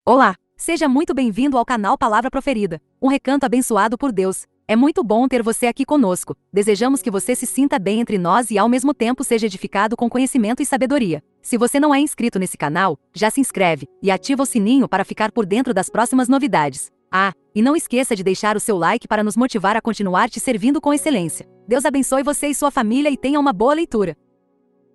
Olá, seja muito bem-vindo ao canal Palavra Proferida, um recanto abençoado por Deus. É muito bom ter você aqui conosco. Desejamos que você se sinta bem entre nós e ao mesmo tempo seja edificado com conhecimento e sabedoria. Se você não é inscrito nesse canal, já se inscreve e ativa o sininho para ficar por dentro das próximas novidades. E não esqueça de deixar o seu like para nos motivar a continuar te servindo com excelência. Deus abençoe você e sua família e tenha uma boa leitura.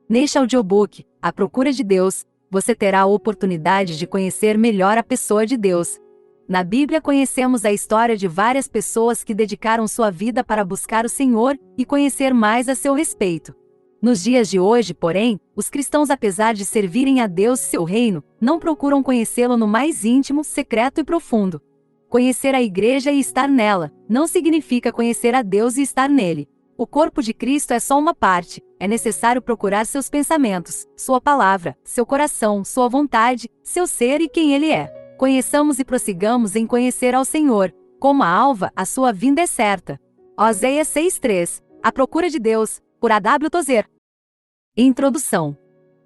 Neste audiobook, A Procura de Deus, você terá a oportunidade de conhecer melhor a pessoa de Deus. Na Bíblia conhecemos a história de várias pessoas que dedicaram sua vida para buscar o Senhor e conhecer mais a seu respeito. Nos dias de hoje, porém, os cristãos, apesar de servirem a Deus e seu reino, não procuram conhecê-lo no mais íntimo, secreto e profundo. Conhecer a igreja e estar nela não significa conhecer a Deus e estar nele. O corpo de Cristo é só uma parte. É necessário procurar seus pensamentos, sua palavra, seu coração, sua vontade, seu ser e quem ele é. Conheçamos e prossigamos em conhecer ao Senhor. Como a alva, a sua vinda é certa. Oséias 6:3. A Procura de Deus, por A.W. Tozer. Introdução.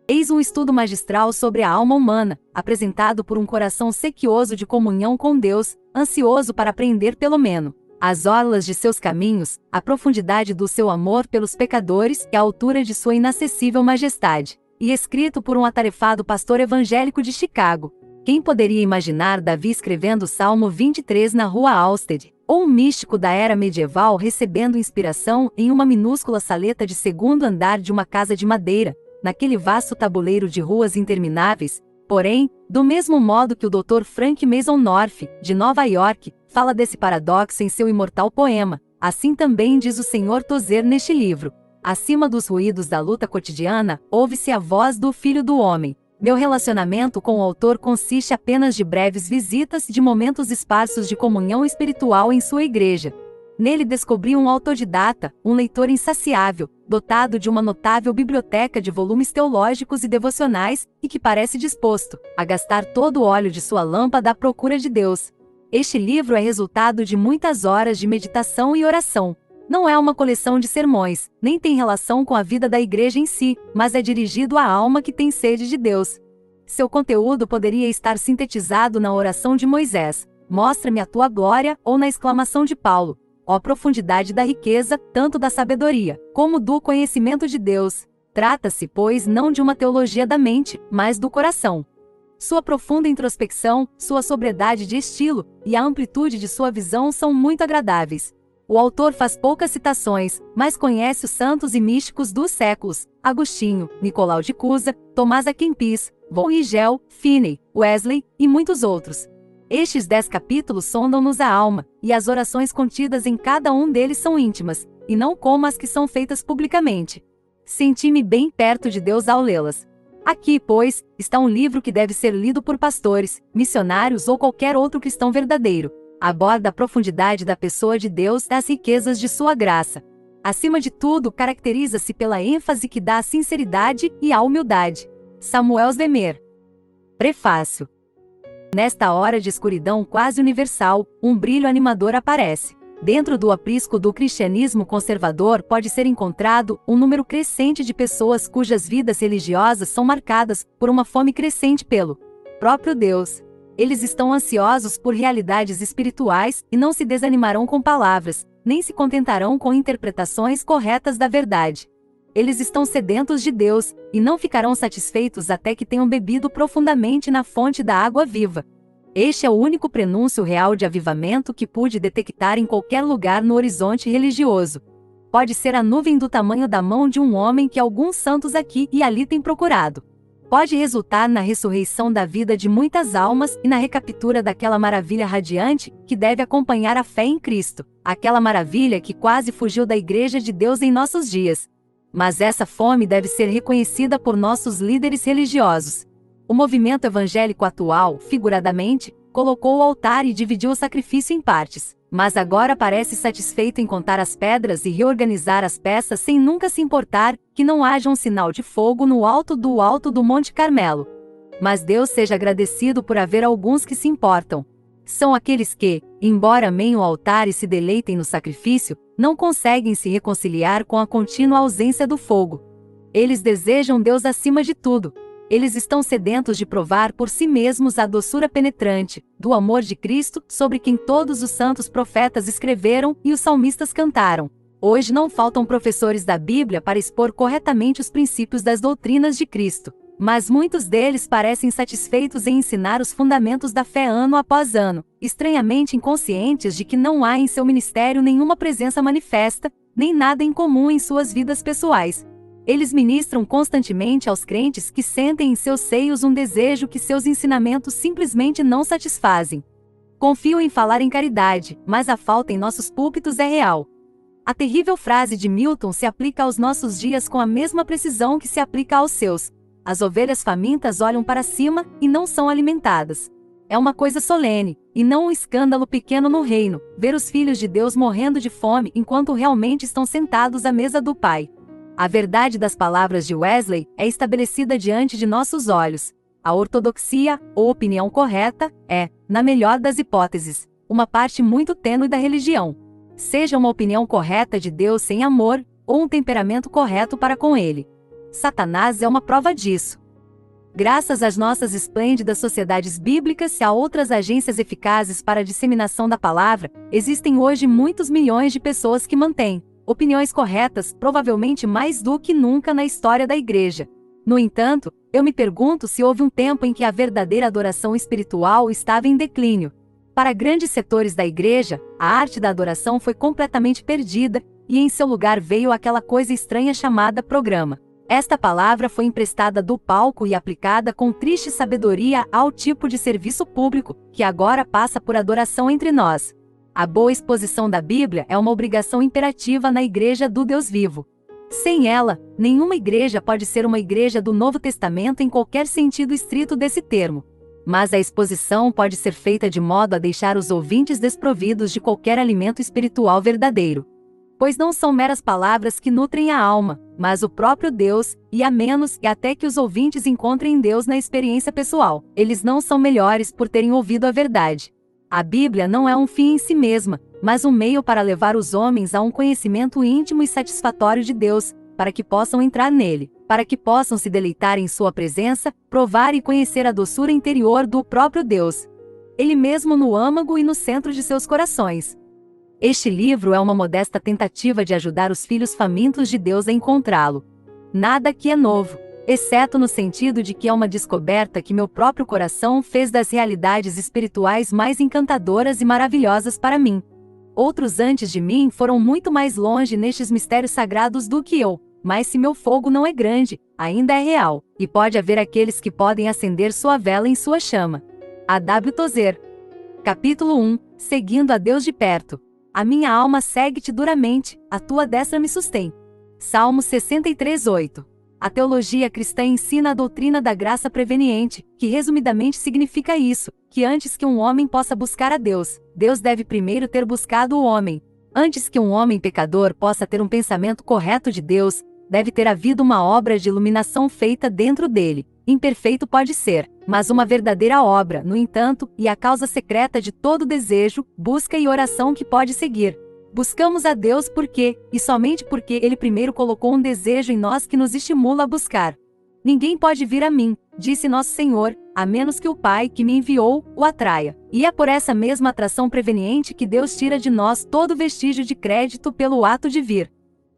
Eis um estudo magistral sobre a alma humana, apresentado por um coração sequioso de comunhão com Deus, ansioso para aprender pelo menos as orlas de seus caminhos, a profundidade do seu amor pelos pecadores e a altura de sua inacessível majestade. E escrito por um atarefado pastor evangélico de Chicago. Quem poderia imaginar Davi escrevendo o Salmo 23 na rua Alsted, ou um místico da era medieval recebendo inspiração em uma minúscula saleta de segundo andar de uma casa de madeira, naquele vasto tabuleiro de ruas intermináveis? Porém, do mesmo modo que o Dr. Frank Masonoff, de Nova York, fala desse paradoxo em seu imortal poema, assim também diz o Sr. Tozer neste livro. Acima dos ruídos da luta cotidiana, ouve-se a voz do Filho do Homem. Meu relacionamento com o autor consiste apenas de breves visitas, de momentos esparsos de comunhão espiritual em sua igreja. Nele descobri um autodidata, um leitor insaciável, dotado de uma notável biblioteca de volumes teológicos e devocionais, e que parece disposto a gastar todo o óleo de sua lâmpada à procura de Deus. Este livro é resultado de muitas horas de meditação e oração. Não é uma coleção de sermões, nem tem relação com a vida da igreja em si, mas é dirigido à alma que tem sede de Deus. Seu conteúdo poderia estar sintetizado na oração de Moisés, mostra-me a tua glória, ou na exclamação de Paulo, ó profundidade da riqueza, tanto da sabedoria, como do conhecimento de Deus. Trata-se, pois, não de uma teologia da mente, mas do coração. Sua profunda introspecção, sua sobriedade de estilo e a amplitude de sua visão são muito agradáveis. O autor faz poucas citações, mas conhece os santos e místicos dos séculos: Agostinho, Nicolau de Cusa, Tomás A. Kempis, von Rigel, Finney, Wesley e muitos outros. Estes 10 capítulos sondam-nos a alma, e as orações contidas em cada um deles são íntimas, e não como as que são feitas publicamente. Senti-me bem perto de Deus ao lê-las. Aqui, pois, está um livro que deve ser lido por pastores, missionários ou qualquer outro cristão verdadeiro. Aborda a profundidade da pessoa de Deus e as riquezas de sua graça. Acima de tudo, caracteriza-se pela ênfase que dá à sinceridade e à humildade. Samuel Zemer. Prefácio. Nesta hora de escuridão quase universal, um brilho animador aparece. Dentro do aprisco do cristianismo conservador pode ser encontrado um número crescente de pessoas cujas vidas religiosas são marcadas por uma fome crescente pelo próprio Deus. Eles estão ansiosos por realidades espirituais e não se desanimarão com palavras, nem se contentarão com interpretações corretas da verdade. Eles estão sedentos de Deus, e não ficarão satisfeitos até que tenham bebido profundamente na fonte da água viva. Este é o único prenúncio real de avivamento que pude detectar em qualquer lugar no horizonte religioso. Pode ser a nuvem do tamanho da mão de um homem que alguns santos aqui e ali têm procurado. Pode resultar na ressurreição da vida de muitas almas e na recaptura daquela maravilha radiante que deve acompanhar a fé em Cristo, aquela maravilha que quase fugiu da Igreja de Deus em nossos dias. Mas essa fome deve ser reconhecida por nossos líderes religiosos. O movimento evangélico atual, figuradamente, colocou o altar e dividiu o sacrifício em partes, mas agora parece satisfeito em contar as pedras e reorganizar as peças sem nunca se importar que não haja um sinal de fogo no alto do Monte Carmelo. Mas Deus seja agradecido por haver alguns que se importam. São aqueles que, embora amem o altar e se deleitem no sacrifício, não conseguem se reconciliar com a contínua ausência do fogo. Eles desejam Deus acima de tudo. Eles estão sedentos de provar por si mesmos a doçura penetrante do amor de Cristo, sobre quem todos os santos profetas escreveram e os salmistas cantaram. Hoje não faltam professores da Bíblia para expor corretamente os princípios das doutrinas de Cristo, mas muitos deles parecem satisfeitos em ensinar os fundamentos da fé ano após ano, estranhamente inconscientes de que não há em seu ministério nenhuma presença manifesta, nem nada em comum em suas vidas pessoais. Eles ministram constantemente aos crentes que sentem em seus seios um desejo que seus ensinamentos simplesmente não satisfazem. Confiam em falar em caridade, mas a falta em nossos púlpitos é real. A terrível frase de Milton se aplica aos nossos dias com a mesma precisão que se aplica aos seus. As ovelhas famintas olham para cima e não são alimentadas. É uma coisa solene, e não um escândalo pequeno no reino, ver os filhos de Deus morrendo de fome enquanto realmente estão sentados à mesa do Pai. A verdade das palavras de Wesley é estabelecida diante de nossos olhos. A ortodoxia, ou opinião correta, é, na melhor das hipóteses, uma parte muito tênue da religião. Seja uma opinião correta de Deus sem amor, ou um temperamento correto para com Ele. Satanás é uma prova disso. Graças às nossas esplêndidas sociedades bíblicas e a outras agências eficazes para a disseminação da palavra, existem hoje muitos milhões de pessoas que mantêm opiniões corretas, provavelmente mais do que nunca na história da Igreja. No entanto, eu me pergunto se houve um tempo em que a verdadeira adoração espiritual estava em declínio. Para grandes setores da Igreja, a arte da adoração foi completamente perdida, e em seu lugar veio aquela coisa estranha chamada programa. Esta palavra foi emprestada do palco e aplicada com triste sabedoria ao tipo de serviço público, que agora passa por adoração entre nós. A boa exposição da Bíblia é uma obrigação imperativa na Igreja do Deus vivo. Sem ela, nenhuma igreja pode ser uma igreja do Novo Testamento em qualquer sentido estrito desse termo. Mas a exposição pode ser feita de modo a deixar os ouvintes desprovidos de qualquer alimento espiritual verdadeiro. Pois não são meras palavras que nutrem a alma, mas o próprio Deus, e a menos e até que os ouvintes encontrem Deus na experiência pessoal, eles não são melhores por terem ouvido a verdade. A Bíblia não é um fim em si mesma, mas um meio para levar os homens a um conhecimento íntimo e satisfatório de Deus, para que possam entrar nele, para que possam se deleitar em sua presença, provar e conhecer a doçura interior do próprio Deus. Ele mesmo no âmago e no centro de seus corações. Este livro é uma modesta tentativa de ajudar os filhos famintos de Deus a encontrá-lo. Nada aqui é novo, exceto no sentido de que é uma descoberta que meu próprio coração fez das realidades espirituais mais encantadoras e maravilhosas para mim. Outros antes de mim foram muito mais longe nestes mistérios sagrados do que eu, mas se meu fogo não é grande, ainda é real, e pode haver aqueles que podem acender sua vela em sua chama. A. W. Tozer. Capítulo 1. Seguindo a Deus de perto. A minha alma segue-te duramente, a tua destra me sustém. Salmo 63:8. A teologia cristã ensina a doutrina da graça preveniente, que resumidamente significa isso, que antes que um homem possa buscar a Deus, Deus deve primeiro ter buscado o homem. Antes que um homem pecador possa ter um pensamento correto de Deus, deve ter havido uma obra de iluminação feita dentro dele. Imperfeito pode ser, mas uma verdadeira obra, no entanto, e a causa secreta de todo desejo, busca e oração que pode seguir. Buscamos a Deus porque, e somente porque Ele primeiro colocou um desejo em nós que nos estimula a buscar. Ninguém pode vir a mim, disse nosso Senhor, a menos que o Pai que me enviou o atraia. E é por essa mesma atração preveniente que Deus tira de nós todo vestígio de crédito pelo ato de vir.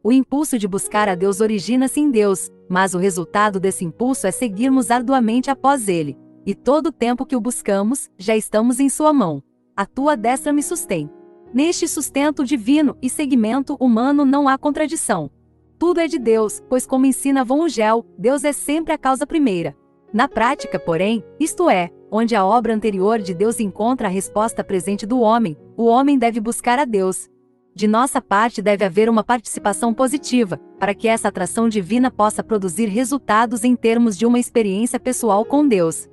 O impulso de buscar a Deus origina-se em Deus, mas o resultado desse impulso é seguirmos arduamente após Ele. E todo o tempo que o buscamos, já estamos em Sua mão. A tua destra me sustém. Neste sustento divino e seguimento humano não há contradição. Tudo é de Deus, pois como ensina Von Ugel, Deus é sempre a causa primeira. Na prática, porém, isto é, onde a obra anterior de Deus encontra a resposta presente do homem, o homem deve buscar a Deus. De nossa parte deve haver uma participação positiva, para que essa atração divina possa produzir resultados em termos de uma experiência pessoal com Deus.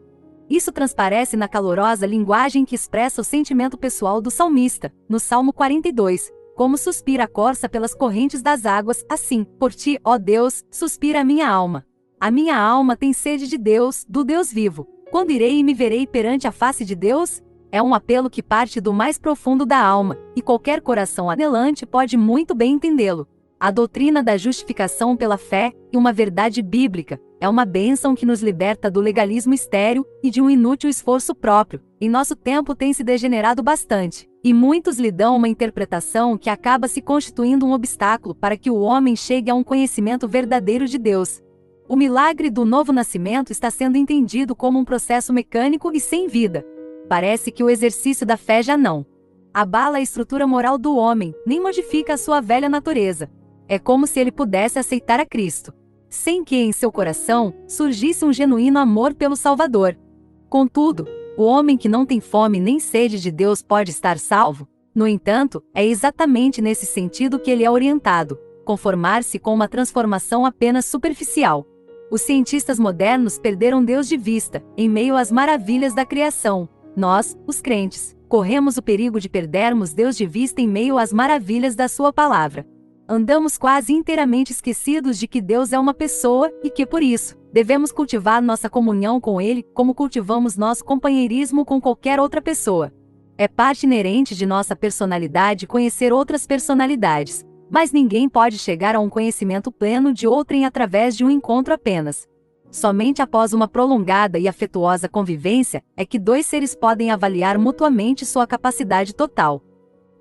Isso transparece na calorosa linguagem que expressa o sentimento pessoal do salmista, no Salmo 42, como suspira a corça pelas correntes das águas, assim, por ti, ó Deus, suspira a minha alma. A minha alma tem sede de Deus, do Deus vivo. Quando irei e me verei perante a face de Deus? É um apelo que parte do mais profundo da alma, e qualquer coração anelante pode muito bem entendê-lo. A doutrina da justificação pela fé, e uma verdade bíblica, É uma bênção que nos liberta do legalismo estéril e de um inútil esforço próprio. Em nosso tempo tem se degenerado bastante, e muitos lhe dão uma interpretação que acaba se constituindo um obstáculo para que o homem chegue a um conhecimento verdadeiro de Deus. O milagre do novo nascimento está sendo entendido como um processo mecânico e sem vida. Parece que o exercício da fé já não abala a estrutura moral do homem, nem modifica a sua velha natureza. É como se ele pudesse aceitar a Cristo, sem que em seu coração surgisse um genuíno amor pelo Salvador. Contudo, o homem que não tem fome nem sede de Deus pode estar salvo. No entanto, é exatamente nesse sentido que ele é orientado: conformar-se com uma transformação apenas superficial. Os cientistas modernos perderam Deus de vista, em meio às maravilhas da criação. Nós, os crentes, corremos o perigo de perdermos Deus de vista em meio às maravilhas da sua palavra. Andamos quase inteiramente esquecidos de que Deus é uma pessoa e que, por isso, devemos cultivar nossa comunhão com Ele como cultivamos nosso companheirismo com qualquer outra pessoa. É parte inerente de nossa personalidade conhecer outras personalidades, mas ninguém pode chegar a um conhecimento pleno de outrem através de um encontro apenas. Somente após uma prolongada e afetuosa convivência é que dois seres podem avaliar mutuamente sua capacidade total.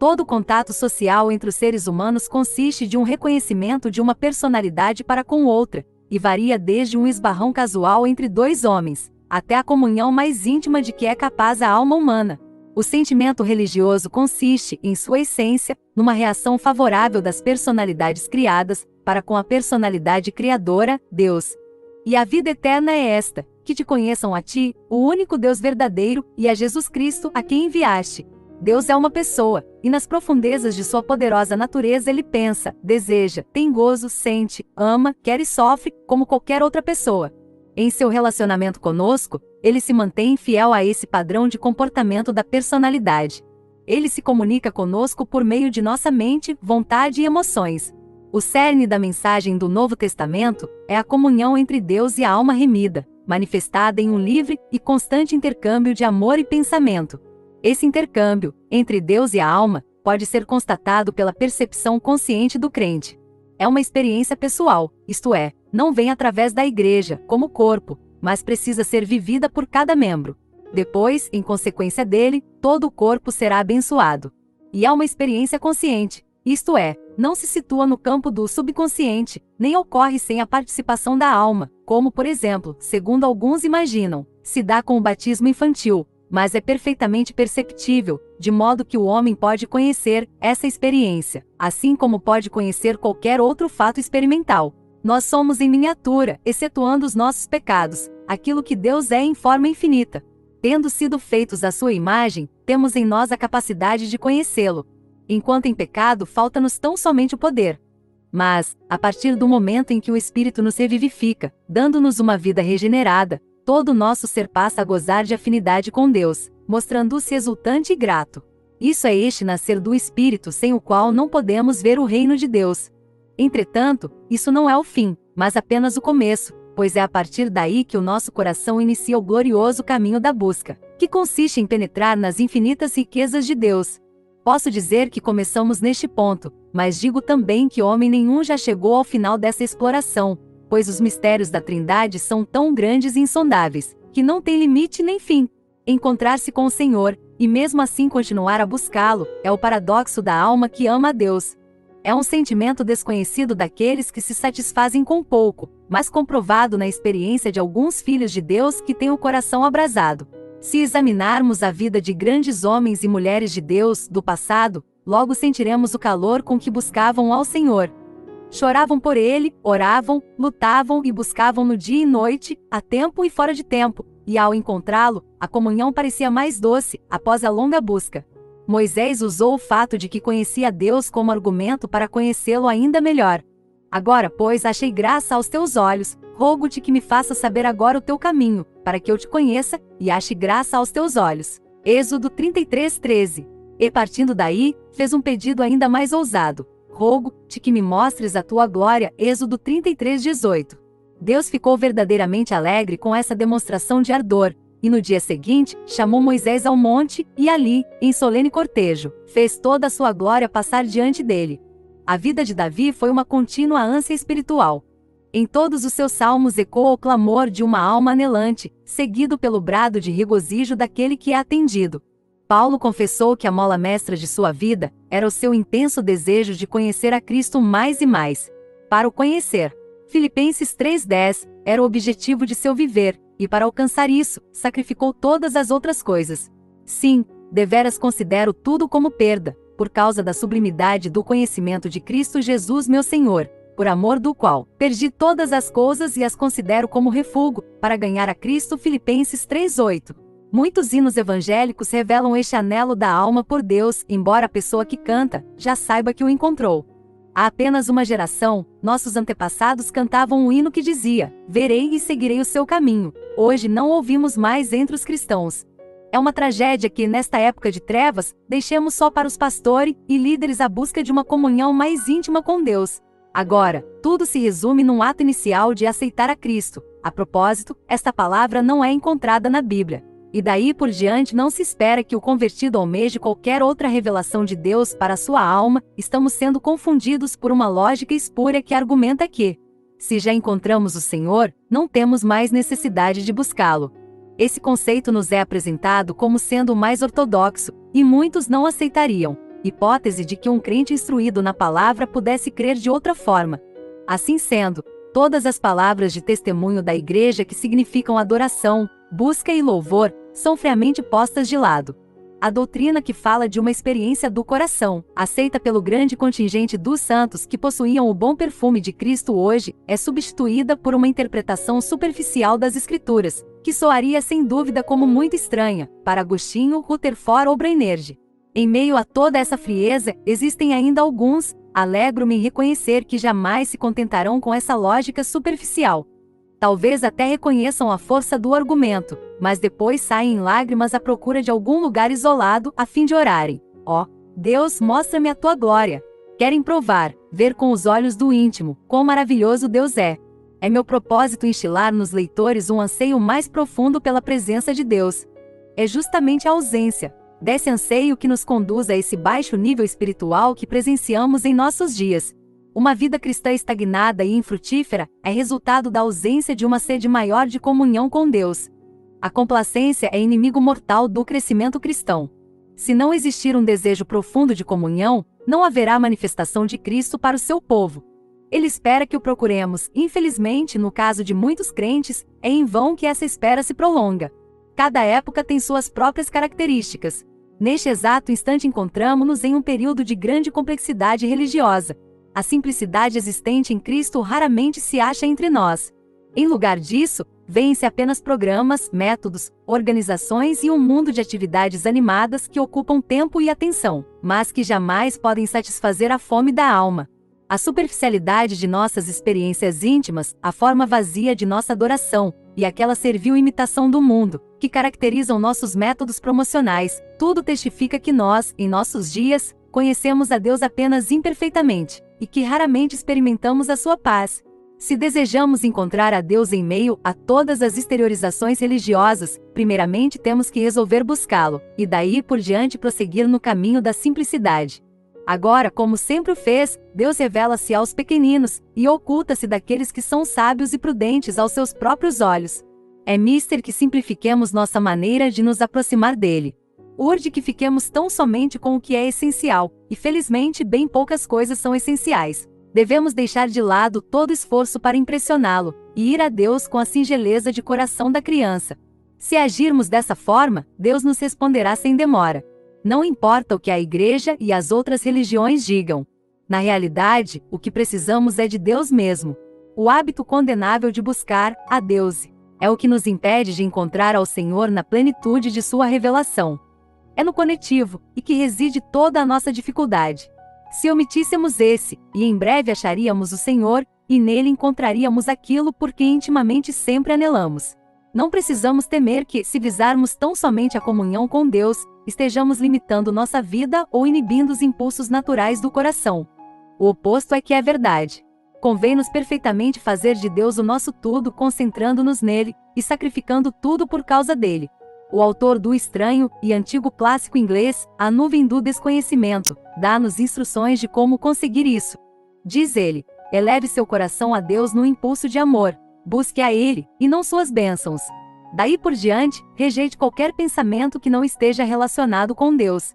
Todo contato social entre os seres humanos consiste de um reconhecimento de uma personalidade para com outra, e varia desde um esbarrão casual entre dois homens, até a comunhão mais íntima de que é capaz a alma humana. O sentimento religioso consiste, em sua essência, numa reação favorável das personalidades criadas para com a personalidade criadora, Deus. E a vida eterna é esta: que te conheçam a ti, o único Deus verdadeiro, e a Jesus Cristo, a quem enviaste. Deus é uma pessoa, e nas profundezas de sua poderosa natureza ele pensa, deseja, tem gozo, sente, ama, quer e sofre, como qualquer outra pessoa. Em seu relacionamento conosco, ele se mantém fiel a esse padrão de comportamento da personalidade. Ele se comunica conosco por meio de nossa mente, vontade e emoções. O cerne da mensagem do Novo Testamento é a comunhão entre Deus e a alma remida, manifestada em um livre e constante intercâmbio de amor e pensamento. Esse intercâmbio, entre Deus e a alma, pode ser constatado pela percepção consciente do crente. É uma experiência pessoal, isto é, não vem através da igreja, como corpo, mas precisa ser vivida por cada membro. Depois, em consequência dele, todo o corpo será abençoado. E é uma experiência consciente, isto é, não se situa no campo do subconsciente, nem ocorre sem a participação da alma, como, por exemplo, segundo alguns imaginam, se dá com o batismo infantil, mas é perfeitamente perceptível, de modo que o homem pode conhecer essa experiência, assim como pode conhecer qualquer outro fato experimental. Nós somos em miniatura, excetuando os nossos pecados, aquilo que Deus é em forma infinita. Tendo sido feitos à sua imagem, temos em nós a capacidade de conhecê-lo. Enquanto em pecado, falta-nos tão somente o poder. Mas, a partir do momento em que o Espírito nos revivifica, dando-nos uma vida regenerada, todo o nosso ser passa a gozar de afinidade com Deus, mostrando-se exultante e grato. Isso é este nascer do Espírito sem o qual não podemos ver o reino de Deus. Entretanto, isso não é o fim, mas apenas o começo, pois é a partir daí que o nosso coração inicia o glorioso caminho da busca, que consiste em penetrar nas infinitas riquezas de Deus. Posso dizer que começamos neste ponto, mas digo também que homem nenhum já chegou ao final dessa exploração, pois os mistérios da Trindade são tão grandes e insondáveis, que não tem limite nem fim. Encontrar-se com o Senhor, e mesmo assim continuar a buscá-lo, é o paradoxo da alma que ama a Deus. É um sentimento desconhecido daqueles que se satisfazem com pouco, mas comprovado na experiência de alguns filhos de Deus que têm o coração abrasado. Se examinarmos a vida de grandes homens e mulheres de Deus do passado, logo sentiremos o calor com que buscavam ao Senhor. Choravam por Ele, oravam, lutavam e buscavam-no dia e noite, a tempo e fora de tempo, e ao encontrá-lo, a comunhão parecia mais doce, após a longa busca. Moisés usou o fato de que conhecia Deus como argumento para conhecê-lo ainda melhor. Agora, pois, achei graça aos teus olhos, rogo-te que me faças saber agora o teu caminho, para que eu te conheça, e ache graça aos teus olhos. Êxodo 33:13. E partindo daí, fez um pedido ainda mais ousado. Rogo-te que me mostres a tua glória. Êxodo 33:18. Deus ficou verdadeiramente alegre com essa demonstração de ardor, e no dia seguinte, chamou Moisés ao monte, e ali, em solene cortejo, fez toda a sua glória passar diante dele. A vida de Davi foi uma contínua ânsia espiritual. Em todos os seus salmos ecoa o clamor de uma alma anelante, seguido pelo brado de regozijo daquele que é atendido. Paulo confessou que a mola mestra de sua vida era o seu intenso desejo de conhecer a Cristo mais e mais. Para o conhecer, Filipenses 3:10, era o objetivo de seu viver, e para alcançar isso, sacrificou todas as outras coisas. Sim, deveras considero tudo como perda, por causa da sublimidade do conhecimento de Cristo Jesus meu Senhor, por amor do qual perdi todas as coisas e as considero como refúgio, para ganhar a Cristo. Filipenses 3:8. Muitos hinos evangélicos revelam este anelo da alma por Deus, embora a pessoa que canta já saiba que o encontrou. Há apenas uma geração, nossos antepassados cantavam um hino que dizia: "Verei e seguirei o seu caminho". Hoje não ouvimos mais entre os cristãos. É uma tragédia que, nesta época de trevas, deixemos só para os pastores e líderes a busca de uma comunhão mais íntima com Deus. Agora, tudo se resume num ato inicial de aceitar a Cristo. A propósito, esta palavra não é encontrada na Bíblia. E daí por diante não se espera que o convertido almeje qualquer outra revelação de Deus para a sua alma. Estamos sendo confundidos por uma lógica espúria que argumenta que, se já encontramos o Senhor, não temos mais necessidade de buscá-lo. Esse conceito nos é apresentado como sendo o mais ortodoxo, e muitos não aceitariam. Hipótese de que um crente instruído na palavra pudesse crer de outra forma. Assim sendo, todas as palavras de testemunho da igreja que significam adoração, busca e louvor, são friamente postas de lado. A doutrina que fala de uma experiência do coração, aceita pelo grande contingente dos santos que possuíam o bom perfume de Cristo hoje, é substituída por uma interpretação superficial das Escrituras, que soaria sem dúvida como muito estranha, para Agostinho, Rutherford ou Brainerd. Em meio a toda essa frieza, existem ainda alguns, alegro-me em reconhecer que jamais se contentarão com essa lógica superficial. Talvez até reconheçam a força do argumento, mas depois saem em lágrimas à procura de algum lugar isolado a fim de orarem. Ó, Deus, mostra-me a tua glória. Querem provar, ver com os olhos do íntimo, quão maravilhoso Deus é. É meu propósito instilar nos leitores um anseio mais profundo pela presença de Deus. É justamente a ausência desse anseio que nos conduz a esse baixo nível espiritual que presenciamos em nossos dias. Uma vida cristã estagnada e infrutífera é resultado da ausência de uma sede maior de comunhão com Deus. A complacência é inimigo mortal do crescimento cristão. Se não existir um desejo profundo de comunhão, não haverá manifestação de Cristo para o seu povo. Ele espera que o procuremos. Infelizmente, no caso de muitos crentes, é em vão que essa espera se prolonga. Cada época tem suas próprias características. Neste exato instante encontramo-nos em um período de grande complexidade religiosa. A simplicidade existente em Cristo raramente se acha entre nós. Em lugar disso, vêem-se apenas programas, métodos, organizações e um mundo de atividades animadas que ocupam tempo e atenção, mas que jamais podem satisfazer a fome da alma. A superficialidade de nossas experiências íntimas, a forma vazia de nossa adoração, e aquela servil imitação do mundo, que caracterizam nossos métodos promocionais, tudo testifica que nós, em nossos dias, conhecemos a Deus apenas imperfeitamente, e que raramente experimentamos a sua paz. Se desejamos encontrar a Deus em meio a todas as exteriorizações religiosas, primeiramente temos que resolver buscá-lo, e daí por diante prosseguir no caminho da simplicidade. Agora, como sempre o fez, Deus revela-se aos pequeninos, e oculta-se daqueles que são sábios e prudentes aos seus próprios olhos. É mister que simplifiquemos nossa maneira de nos aproximar dele. Urde que fiquemos tão somente com o que é essencial, e felizmente bem poucas coisas são essenciais. Devemos deixar de lado todo esforço para impressioná-lo, e ir a Deus com a singeleza de coração da criança. Se agirmos dessa forma, Deus nos responderá sem demora. Não importa o que a igreja e as outras religiões digam. Na realidade, o que precisamos é de Deus mesmo. O hábito condenável de buscar a Deus é o que nos impede de encontrar ao Senhor na plenitude de sua revelação. É no conectivo, e que reside toda a nossa dificuldade. Se omitíssemos esse, e em breve acharíamos o Senhor, e nele encontraríamos aquilo por que intimamente sempre anelamos. Não precisamos temer que, se visarmos tão somente a comunhão com Deus, estejamos limitando nossa vida ou inibindo os impulsos naturais do coração. O oposto é que é verdade. Convém-nos perfeitamente fazer de Deus o nosso tudo, concentrando-nos nele, e sacrificando tudo por causa dele. O autor do estranho e antigo clássico inglês, A Nuvem do Desconhecimento, dá-nos instruções de como conseguir isso. Diz ele: Eleve seu coração a Deus no impulso de amor. Busque a Ele, e não suas bênçãos. Daí por diante, rejeite qualquer pensamento que não esteja relacionado com Deus.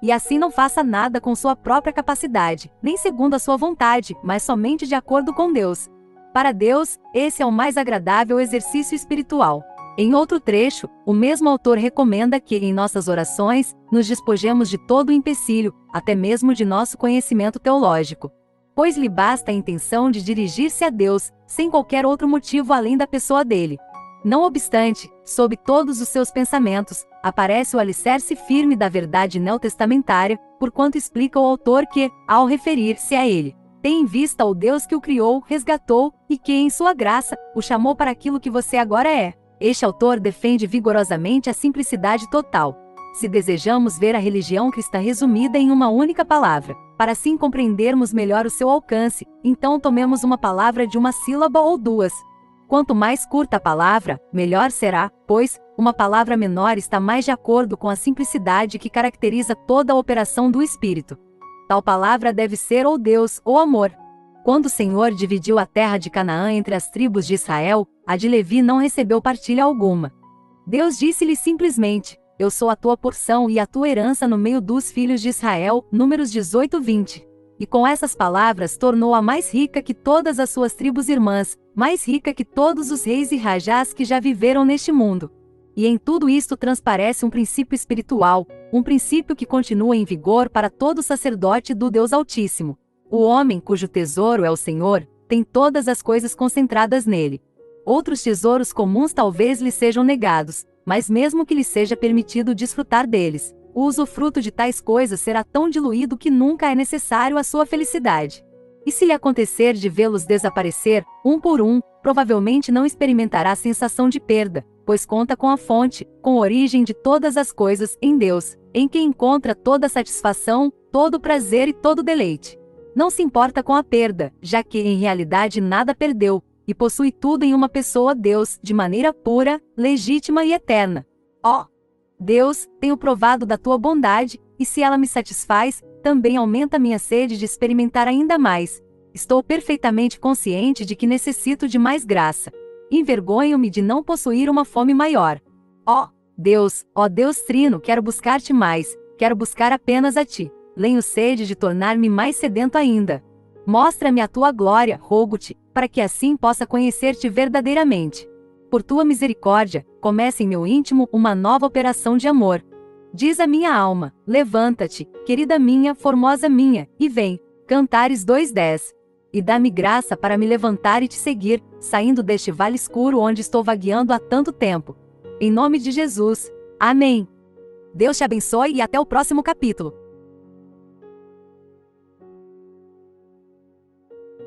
E assim não faça nada com sua própria capacidade, nem segundo a sua vontade, mas somente de acordo com Deus. Para Deus, esse é o mais agradável exercício espiritual. Em outro trecho, o mesmo autor recomenda que, em nossas orações, nos despojemos de todo o empecilho, até mesmo de nosso conhecimento teológico. Pois lhe basta a intenção de dirigir-se a Deus, sem qualquer outro motivo além da pessoa dele. Não obstante, sob todos os seus pensamentos, aparece o alicerce firme da verdade neotestamentária, porquanto explica o autor que, ao referir-se a ele, tem em vista o Deus que o criou, resgatou, e que, em sua graça, o chamou para aquilo que você agora é. Este autor defende vigorosamente a simplicidade total. Se desejamos ver a religião cristã resumida em uma única palavra, para assim compreendermos melhor o seu alcance, então tomemos uma palavra de uma sílaba ou duas. Quanto mais curta a palavra, melhor será, pois, uma palavra menor está mais de acordo com a simplicidade que caracteriza toda a operação do Espírito. Tal palavra deve ser ou Deus, ou amor. Quando o Senhor dividiu a terra de Canaã entre as tribos de Israel, a de Levi não recebeu partilha alguma. Deus disse-lhe simplesmente: Eu sou a tua porção e a tua herança no meio dos filhos de Israel, Números 18:20. E com essas palavras tornou-a mais rica que todas as suas tribos irmãs, mais rica que todos os reis e rajás que já viveram neste mundo. E em tudo isto transparece um princípio espiritual, um princípio que continua em vigor para todo sacerdote do Deus Altíssimo. O homem cujo tesouro é o Senhor, tem todas as coisas concentradas nele. Outros tesouros comuns talvez lhe sejam negados, mas mesmo que lhe seja permitido desfrutar deles, o usufruto de tais coisas será tão diluído que nunca é necessário à sua felicidade. E se lhe acontecer de vê-los desaparecer, um por um, provavelmente não experimentará a sensação de perda, pois conta com a fonte, com a origem de todas as coisas, em Deus, em quem encontra toda a satisfação, todo o prazer e todo o deleite. Não se importa com a perda, já que em realidade nada perdeu, e possui tudo em uma pessoa, Deus, de maneira pura, legítima e eterna. Ó Deus, tenho provado da tua bondade, e se ela me satisfaz, também aumenta minha sede de experimentar ainda mais. Estou perfeitamente consciente de que necessito de mais graça. Envergonho-me de não possuir uma fome maior. Ó Deus Trino, quero buscar-te mais, quero buscar apenas a ti. Tenho sede de tornar-me mais sedento ainda. Mostra-me a tua glória, rogo-te, para que assim possa conhecer-te verdadeiramente. Por tua misericórdia, comece em meu íntimo uma nova operação de amor. Diz a minha alma: levanta-te, querida minha, formosa minha, e vem. Cantares 2:10. E dá-me graça para me levantar e te seguir, saindo deste vale escuro onde estou vagueando há tanto tempo. Em nome de Jesus. Amém. Deus te abençoe e até o próximo capítulo.